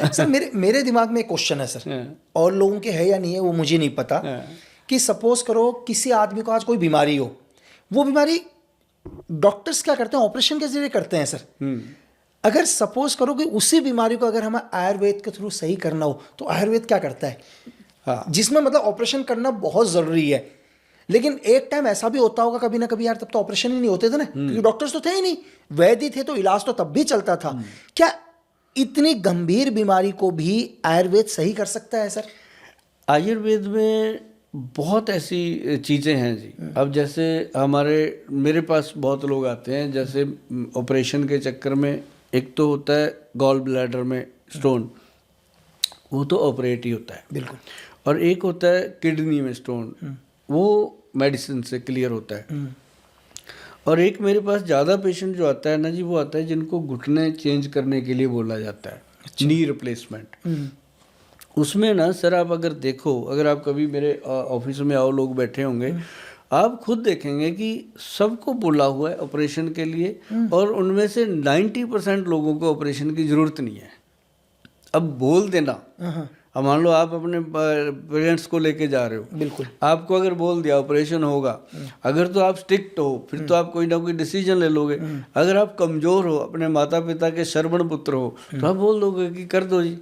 Sir मेरे मेरे दिमाग में एक क्वेश्चन है सर, और लोगों के है या नहीं है वो मुझे नहीं पता, कि सपोज करो किसी आदमी को आज कोई बीमारी हो, वो बीमारी डॉक्टर्स क्या करते हैं, ऑपरेशन के जरिए करते हैं सर। अगर सपोज करो कि उसी बीमारी को अगर हमें आयुर्वेद के थ्रू सही करना हो तो आयुर्वेद क्या करता है? हाँ, जिसमें मतलब ऑपरेशन करना बहुत ज़रूरी है, लेकिन एक टाइम ऐसा भी होता होगा कभी ना कभी यार, तब तो ऑपरेशन ही नहीं होते थे ना, क्योंकि डॉक्टर्स तो थे ही नहीं, वैद्य थे, तो इलाज तो तब भी चलता था। क्या इतनी गंभीर बीमारी को भी आयुर्वेद सही कर सकता है सर? आयुर्वेद में बहुत ऐसी चीज़ें हैं जी। अब जैसे मेरे पास बहुत लोग आते हैं, जैसे ऑपरेशन के चक्कर में, एक तो होता है गॉल ब्लैडर में स्टोन, वो तो ऑपरेट ही होता है बिल्कुल, और एक होता है किडनी में स्टोन, वो मेडिसिन से क्लियर होता है। और एक मेरे पास ज़्यादा पेशेंट जो आता है ना जी, वो आता है जिनको घुटने चेंज करने के लिए बोला जाता है, नी रिप्लेसमेंट। उसमें ना सर आप अगर देखो, अगर आप कभी मेरे ऑफिस में आओ, लोग बैठे होंगे, आप खुद देखेंगे कि सबको बोला हुआ है ऑपरेशन के लिए, और उनमें से 90% लोगों को ऑपरेशन की ज़रूरत नहीं है। अब बोल देना, अब मान लो आप अपने पेरेंट्स को लेके जा रहे हो, बिल्कुल, आपको अगर बोल दिया ऑपरेशन होगा, अगर तो आप स्ट्रिक्ट हो फिर तो आप कोई ना कोई डिसीजन ले लोगे। अगर आप कमज़ोर हो, अपने माता पिता के श्रवण पुत्र हो, तो आप बोल दोगे कि कर दो जी,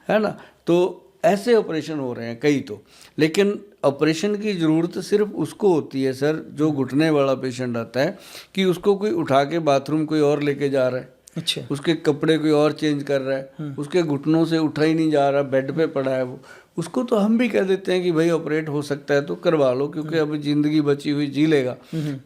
है ना। तो ऐसे ऑपरेशन हो रहे हैं कई तो, लेकिन ऑपरेशन की ज़रूरत सिर्फ उसको होती है सर, जो घुटने वाला पेशेंट आता है, कि उसको कोई उठा के बाथरूम कोई और लेके जा रहा है, अच्छा, उसके कपड़े कोई और चेंज कर रहा है, उसके घुटनों से उठा ही नहीं जा रहा, बेड पे पड़ा है वो, उसको तो हम भी कह देते हैं कि भाई ऑपरेट हो सकता है तो करवा लो, क्योंकि अब ज़िंदगी बची हुई जी लेगा।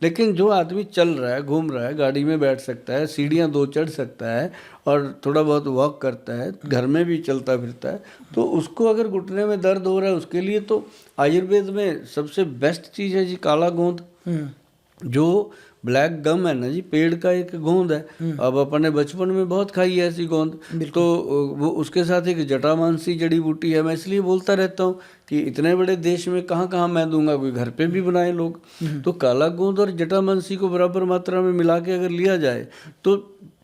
लेकिन जो आदमी चल रहा है, घूम रहा है, गाड़ी में बैठ सकता है, सीढ़ियाँ 2 चढ़ सकता है और थोड़ा बहुत वॉक करता है, घर में भी चलता फिरता है, तो उसको अगर घुटने में दर्द हो रहा है, उसके लिए तो आयुर्वेद में सबसे बेस्ट चीज़ है जी काला गोंद। जो ब्लैक गम है ना जी, पेड़ का एक गोंद है। अब अपने बचपन में बहुत खाई है ऐसी गोंद, तो वो उसके साथ एक जटामांसी जड़ी बूटी है। मैं इसलिए बोलता रहता हूँ कि इतने बड़े देश में कहाँ कहाँ मैं दूंगा, कोई घर पे भी बनाए लोग। तो काला गोंद और जटामांसी को बराबर मात्रा में मिला के अगर लिया जाए तो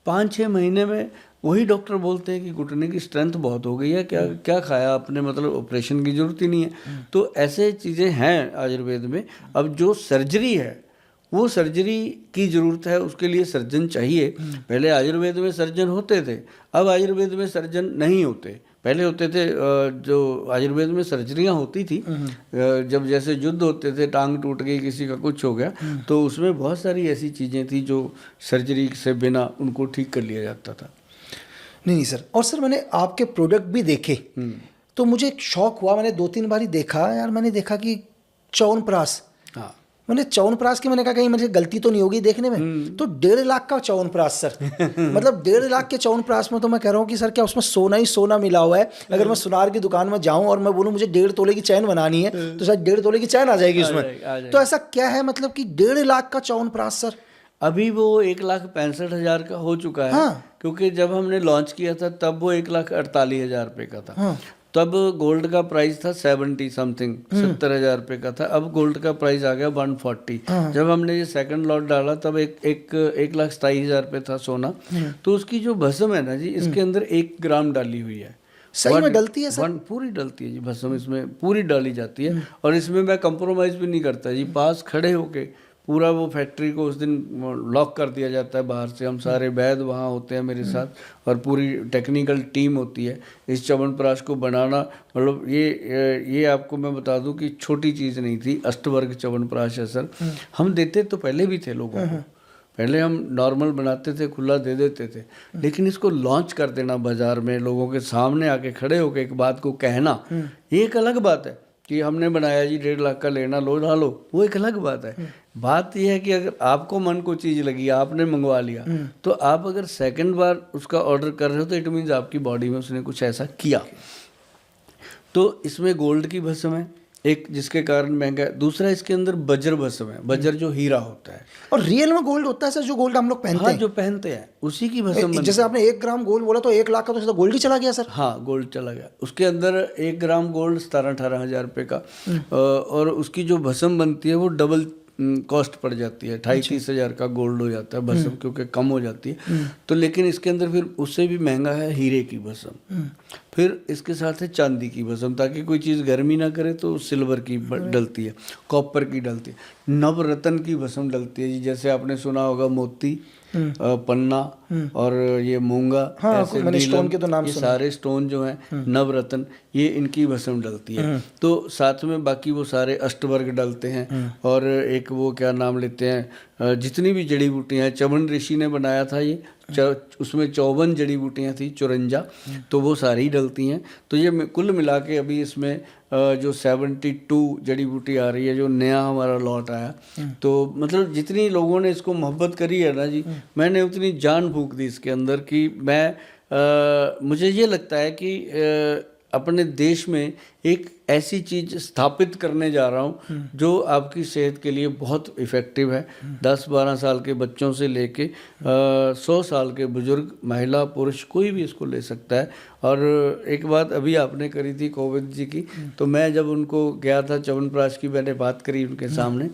5-6 महीने में वही डॉक्टर बोलते हैं कि घुटने की स्ट्रेंथ बहुत हो गई है, क्या क्या खाया आपने, मतलब ऑपरेशन की जरूरत ही नहीं है। तो ऐसे चीज़ें हैं आयुर्वेद में। अब जो सर्जरी है, वो सर्जरी की ज़रूरत है, उसके लिए सर्जन चाहिए। पहले आयुर्वेद में सर्जन होते थे, अब आयुर्वेद में सर्जन नहीं होते। पहले होते थे, जो आयुर्वेद में सर्जरियाँ होती थी, जब जैसे युद्ध होते थे, टांग टूट गई, किसी का कुछ हो गया, तो उसमें बहुत सारी ऐसी चीज़ें थी जो सर्जरी से बिना उनको ठीक कर लिया जाता था। नहीं सर, और सर मैंने आपके प्रोडक्ट भी देखे, तो मुझे एक शौक हुआ, मैंने 2-3 बार ही देखा यार, मैंने देखा कि च्यवनप्राश, हाँ, मैंने च्यवनप्राश की, मैंने कहा कहीं मुझे गलती तो नहीं होगी देखने में, तो 1.5 लाख का च्यवनप्राश सर। मतलब 1.5 लाख के च्यवनप्राश में तो मैं कह रहा हूँ कि सर क्या उसमें सोना ही सोना मिला हुआ है? अगर मैं सुनार की दुकान में जाऊँ और मैं बोलूँ मुझे 1.5 तोले की चैन बनानी है, तो शायद 1.5 तोले की चैन आ जाएगी उसमें। तो ऐसा क्या है मतलब कि 1.5 लाख का च्यवनप्राश सर? अभी वो 1,65,000 का हो चुका है। हाँ, क्योंकि जब हमने लॉन्च किया था तब वो 1,48,000 रुपये का था। हाँ, तब गोल्ड का प्राइस था 70 समथिंग, 70,000 रुपये का था। अब गोल्ड का प्राइस आ गया 140। जब हमने ये सेकंड लॉट डाला तब 1,27,000 रुपये था सोना। तो उसकी जो भस्म है ना जी, इसके अंदर 1 ग्राम डाली हुई है। सही में डलती है सर? पूरी डलती है जी भस्म, इसमें पूरी डाली जाती है। और इसमें मैं कंप्रोमाइज़ भी नहीं करता जी, पास खड़े होके पूरा वो फैक्ट्री को उस दिन लॉक कर दिया जाता है बाहर से। हम सारे वैद्य वहाँ होते हैं मेरे साथ, और पूरी टेक्निकल टीम होती है। इस च्यवनप्राश को बनाना, मतलब ये आपको मैं बता दूं कि छोटी चीज़ नहीं थी। अष्टवर्ग च्यवनप्राश है सर। हम देते तो पहले भी थे लोगों को, पहले हम नॉर्मल बनाते थे, खुला दे देते थे, लेकिन इसको लॉन्च कर देना बाजार में, लोगों के सामने आके खड़े होकर एक बात को कहना, ये एक अलग बात है। कि हमने बनाया जी 1.5 लाख का, लेना लो ना लो, वो एक अलग बात है। बात यह है कि अगर आपको मन को चीज़ लगी, आपने मंगवा लिया, तो आप अगर सेकंड बार उसका ऑर्डर कर रहे हो तो इट मीन्स आपकी बॉडी में उसने कुछ ऐसा किया। तो इसमें गोल्ड की भस्म है एक, जिसके कारण महंगा है। दूसरा इसके अंदर वज्र भस्म है, वज्र जो हीरा होता है। और रियल में गोल्ड होता है सर, जो गोल्ड हम लोग पहनते हाँ, हैं? जो पहनते हैं उसी की भस्म बनती है। जैसे आपने 1 ग्राम गोल्ड बोला तो 1 लाख का तो सीधा गोल्ड ही चला गया सर? हाँ, गोल्ड चला गया। उसके अंदर 1 ग्राम गोल्ड 17-18 हज़ार रुपये का, और उसकी जो भस्म बनती है वो डबल कॉस्ट पड़ जाती है, 28-30 हज़ार का गोल्ड हो जाता है भस्म, क्योंकि कम हो जाती है। तो लेकिन इसके अंदर फिर उससे भी महंगा है हीरे की भस्म, फिर इसके साथ है चांदी की भस्म, ताकि कोई चीज़ गर्मी ना करे तो सिल्वर की डलती है, कॉपर की डलती है, नवरत्न की भस्म डलती है जी। जैसे आपने सुना होगा मोती, पन्ना और ये मूंगा, ऐसे मैंने स्टोन के तो नाम ये सारे स्टोन जो हैं नवरत्न, ये इनकी भस्म डलती है। तो साथ में बाकी वो सारे अष्टवर्ग डलते हैं, और एक वो क्या नाम लेते हैं, जितनी भी जड़ी बूटियाँ हैं, चवन ऋषि ने बनाया था ये, उसमें 54 जड़ी बूटियाँ थी, 54, तो वो सारी डलती हैं। तो ये कुल मिला के अभी इसमें जो 72 जड़ी बूटी आ रही है, जो नया हमारा लॉट आया, तो मतलब जितनी लोगों ने इसको मोहब्बत करी है ना जी, मैंने उतनी जान फूंक दी इसके अंदर कि मैं मुझे ये लगता है कि अपने देश में एक ऐसी चीज़ स्थापित करने जा रहा हूँ जो आपकी सेहत के लिए बहुत इफ़ेक्टिव है। 10-12 साल के बच्चों से लेके 100 साल के बुजुर्ग, महिला, पुरुष, कोई भी इसको ले सकता है। और एक बात अभी आपने करी थी कोविंद जी की, तो मैं जब उनको गया था च्यवनप्राश की, मैंने बात करी उनके सामने,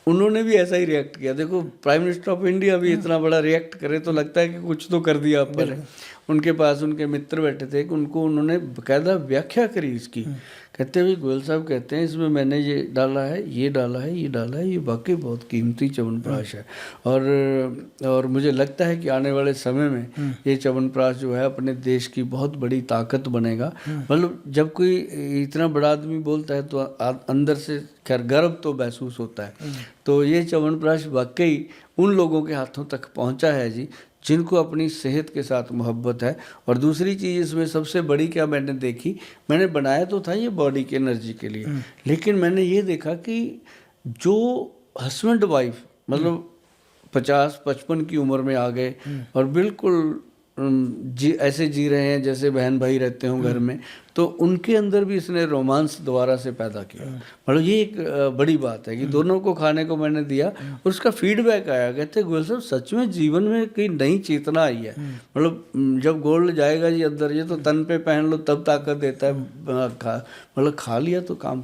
उन्होंने भी ऐसा ही रिएक्ट किया। देखो, प्राइम मिनिस्टर ऑफ इंडिया भी इतना बड़ा रिएक्ट करे तो लगता है कि कुछ तो कर दिया आप पर। उनके पास उनके मित्र बैठे थे, उनको उन्होंने बाकायदा व्याख्या करी इसकी। कहते हुए गोयल साहब कहते हैं इसमें मैंने ये डाला है, ये डाला है, ये डाला है, ये वाकई बहुत कीमती च्यवनप्राश है। और मुझे लगता है कि आने वाले समय में ये च्यवनप्राश जो है अपने देश की बहुत बड़ी ताकत बनेगा। मतलब जब कोई इतना बड़ा आदमी बोलता है तो अंदर से खैर गर्व तो महसूस होता है। तो ये च्यवनप्राश वाकई उन लोगों के हाथों तक पहुंचा है जी, जिनको अपनी सेहत के साथ मोहब्बत है। और दूसरी चीज़ इसमें सबसे बड़ी क्या मैंने देखी, मैंने बनाया तो था ये बॉडी की एनर्जी के लिए, लेकिन मैंने ये देखा कि जो हस्बैंड वाइफ मतलब 50-55 की उम्र में आ गए और बिल्कुल ऐसे जी रहे हैं जैसे बहन भाई रहते हों घर में, तो उनके अंदर भी इसने रोमांस दोबारा से पैदा किया। मतलब ये एक बड़ी बात है कि दोनों को खाने को मैंने दिया और उसका फीडबैक आया। कहते गोयल साहब सच में जीवन में कई नई चेतना आई है। मतलब जब गोल्ड जाएगा जी अंदर, ये तो तन पे पहन लो तब ताकत देता है, मतलब खा लिया तो काम